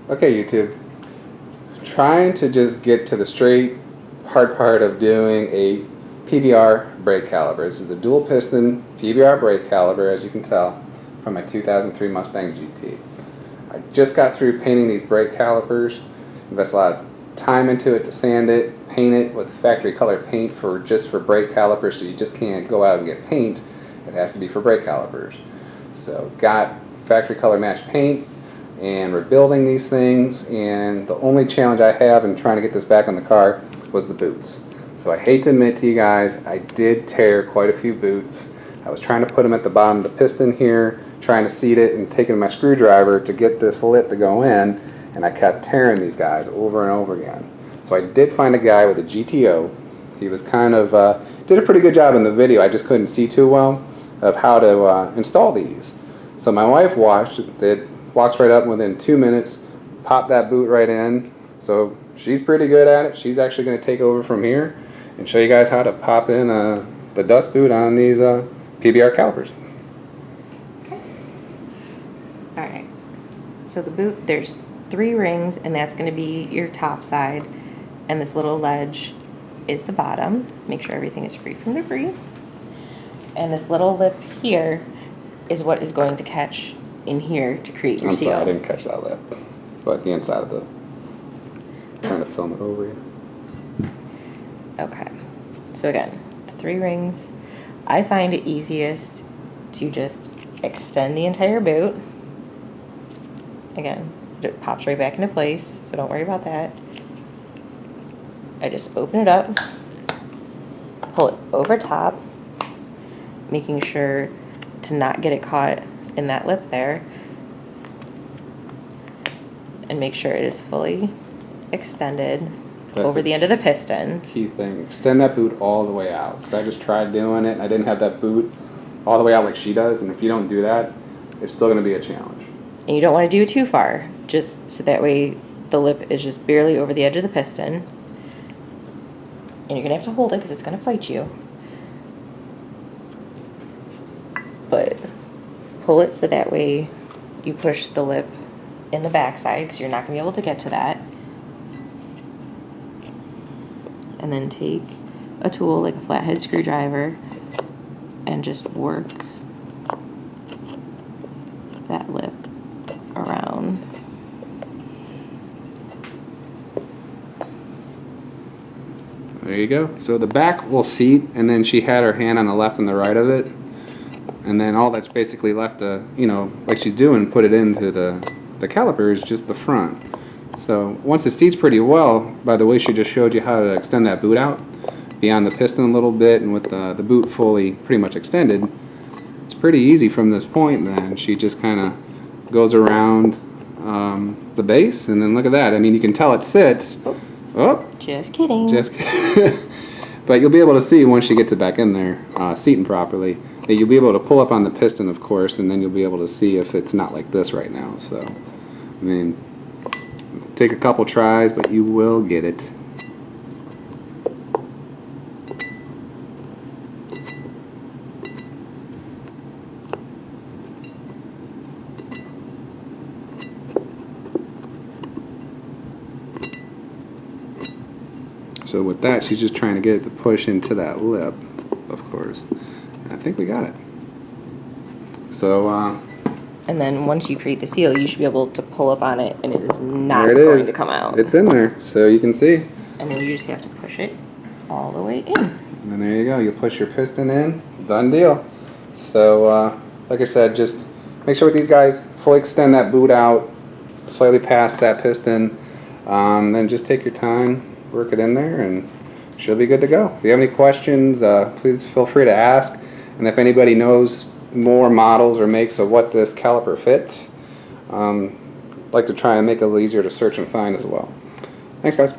Okay, YouTube. Trying to just get to the straight hard part of doing a PBR brake caliper. This is a dual piston PBR brake caliper, as you can tell, from my 2003 Mustang GT. I just got through painting these brake calipers. Invested a lot of time into it to sand it, paint it with factory color paint just for brake calipers, so you just can't go out and get paint. It has to be for brake calipers. So got factory color match paint, and we're building these things, and the only challenge I have in trying to get this back on the car was the boots. So I hate to admit to you guys, I did tear quite a few boots. I was trying to put them at the bottom of the piston here, trying to seat it and taking my screwdriver to get this lip to go in, and I kept tearing these guys over and over again. So I did find a guy with a GTO. He was kind of, did a pretty good job in the video, I just couldn't see too well, of how to install these. So my wife watched it, walks right up within 2 minutes, popped that boot right in. So she's pretty good at it. She's actually going to take over from here and show you guys how to pop in the dust boot on these PBR calipers. Okay. Alright. So the boot, there's 3 rings, and that's going to be your top side, and this little ledge is the bottom. Make sure everything is free from debris. And this little lip here is what is going to catch in here to create your seal. I'm sorry, I didn't catch that lip. But the inside of the... trying to film it over you. Okay. So again, the 3 rings. I find it easiest to just extend the entire boot. Again, it pops right back into place, so don't worry about that. I just open it up, pull it over top, making sure to not get it caught in that lip there, and make sure it is fully extended over the end of the piston. Key thing, extend that boot all the way out, because I just tried doing it and I didn't have that boot all the way out like she does, and if you don't do that, it's still going to be a challenge. And you don't want to do it too far, just so that way the lip is just barely over the edge of the piston, and you're going to have to hold it because it's going to fight you. But pull it so that way you push the lip in the backside, because you're not going to be able to get to that. And then take a tool like a flathead screwdriver and just work that lip around. There you go. So the back will seat, and then she had her hand on the left and the right of it. And then all that's basically left to, you know, like she's doing, put it into the caliper is just the front. So once it seats pretty well, by the way she just showed you how to extend that boot out beyond the piston a little bit, and with the boot fully pretty much extended, it's pretty easy from this point. Then she just kind of goes around the base, and then look at that. I mean, you can tell it sits. Oh, just kidding. Just kidding. But you'll be able to see once she gets it back in there, seating properly, that you'll be able to pull up on the piston, of course, and then you'll be able to see if it's not like this right now. So, I mean, it'll take a couple tries, but you will get it. So with that, she's just trying to get it to push into that lip, of course. And I think we got it. So, and then once you create the seal, you should be able to pull up on it, and it is not there it going is. to come out. It's in there, so you can see. And then you just have to push it all the way in. And then there you go. You push your piston in. Done deal. So, like I said, just make sure with these guys, fully extend that boot out, slightly past that piston. Then just take your time, work it in there, and she'll be good to go. If you have any questions, please feel free to ask. And if anybody knows more models or makes of what this caliper fits, I'd like to try and make it a little easier to search and find as well. Thanks, guys.